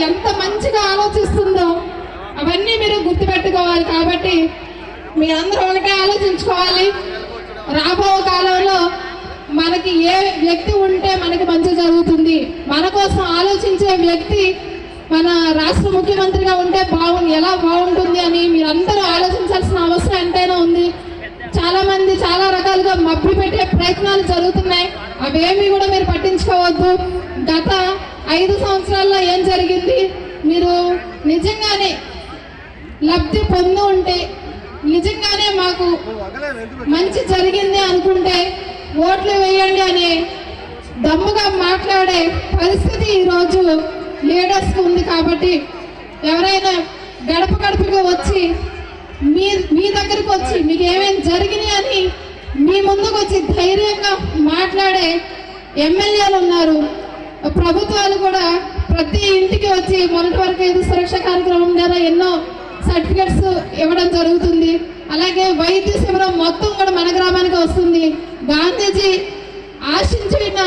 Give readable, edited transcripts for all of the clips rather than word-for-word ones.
ఎంత మంచిగా ఆలోచిస్తుందో అవన్నీ మీరు గుర్తుపెట్టుకోవాలి. కాబట్టి మీరందరూ ఒకటే ఆలోచించుకోవాలి. రాబో కాలంలో మనకి ఏ వ్యక్తి ఉంటే మనకి మంచి జరుగుతుంది, మన కోసం ఆలోచించే వ్యక్తి మన రాష్ట్ర ముఖ్యమంత్రిగా ఉంటే ఎలా బాగుంటుంది అని మీరందరూ ఆలోచించాల్సిన అవసరం ఎంతైనా ఉంది. చాలా మంది చాలా రకాలుగా మభ్య పెట్టే ప్రయత్నాలు జరుగుతున్నాయి. అవేమి కూడా మీరు పట్టించుకోవద్దు. గత 5 సంవత్సరాల్లో ఏం జరిగింది, మీరు నిజంగానే లబ్ధి పొంది ఉంటే, నిజంగానే మాకు మంచి జరిగింది అనుకుంటే ఓట్లు వేయండి అనే దమ్ముగా మాట్లాడే పరిస్థితి ఈరోజు లీడర్స్కి ఉంది. కాబట్టి ఎవరైనా గడప గడపగా వచ్చి మీ దగ్గరకు వచ్చి మీకు ఏమేమి జరిగినాయి అని మీ ముందుకు వచ్చి ధైర్యంగా మాట్లాడే ఎమ్మెల్యేలు ఉన్నారు. ప్రభుత్వాలు కూడా ప్రతి ఇంటికి వచ్చి మొన్నటి వరకు 5 సురక్ష కార్యక్రమం ద్వారా ఎన్నో సర్టిఫికెట్స్ ఇవ్వడం జరుగుతుంది. అలాగే వైద్య శిబిరం మొత్తం కూడా మన గ్రామానికి వస్తుంది. గాంధీజీ ఆశించిన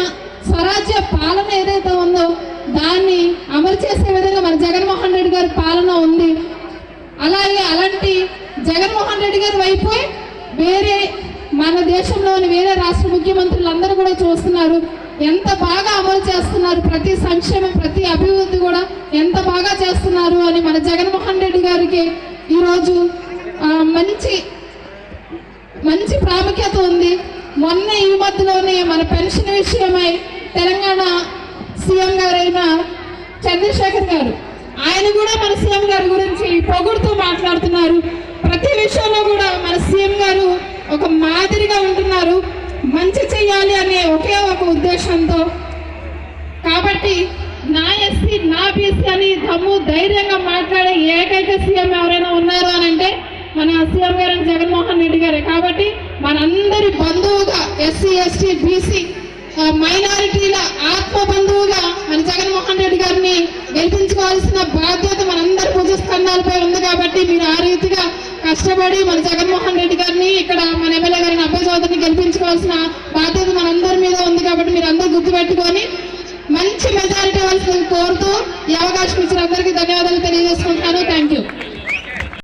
స్వరాజ్య పాలన ఏదైతే ఉందో దాన్ని అమలు చేసే విధంగా మన జగన్మోహన్ రెడ్డి గారి పాలన ఉంది. అలాగే అలాంటి జగన్మోహన్ రెడ్డి గారి వైపు వేరే మన దేశంలోని వేరే రాష్ట్ర ముఖ్యమంత్రులు అందరూ కూడా చూస్తున్నారు. ఎంత బాగా అమలు చేస్తున్నారు, ప్రతి సంక్షేమం ప్రతి అభివృద్ధి కూడా ఎంత బాగా చేస్తున్నారు అని మన జగన్మోహన్ రెడ్డి గారికి ఈరోజు మంచి ప్రాముఖ్యత ఉంది. మొన్న ఈ మధ్యలోనే మన పెన్షన్ విషయమై తెలంగాణ సీఎం గారైన చంద్రశేఖర్ గారు ఆయన కూడా మన సీఎం గారి గురించి పొగుడుతూ మాట్లాడుతున్నారు. ప్రతి విషయంలో కూడా మన సీఎం గారు ఒక మాదిరిగా ఉంటున్నారు, మంచి చెయ్యాలి అనే ఒకే ఒక ఉద్దేశంతో. కాబట్టి నా ఎస్సీ నా బీసీ అని ధైర్యంగా మాట్లాడే ఏకైక సీఎం ఎవరైనా ఉన్నారు అని అంటే మన సీఎం గారు జగన్మోహన్ రెడ్డి గారే. కాబట్టి మనందరి బంధువుగా ఎస్సీ ఎస్టీ బీసీ మైనారిటీల ఆత్మ బంధువుగా మన జగన్మోహన్ రెడ్డి గారిని గెలిపించుకోవాల్సిన బాధ్యత మనందరి భుజస్కంధాలపై ఉంది. కాబట్టి మీరు ఆ రీతిగా కష్టపడి మన జగన్మోహన్ రెడ్డి గారిని ఇక్కడ మన ఎమ్మెల్యే గారిని అబ్బాయి చౌదరిని గెలిపించుకోవాల్సిన బాధ్యత మనందరి మీద ఉంది. కాబట్టి మీరు అందరూ గుర్తుపెట్టుకొని మంచి మెజారిటీ ఇవ్వాల్సింది కోరుతూ ఈ అవకాశం ఇచ్చిన అందరికీ ధన్యవాదాలు తెలియజేసుకుంటున్నాను. Thank you.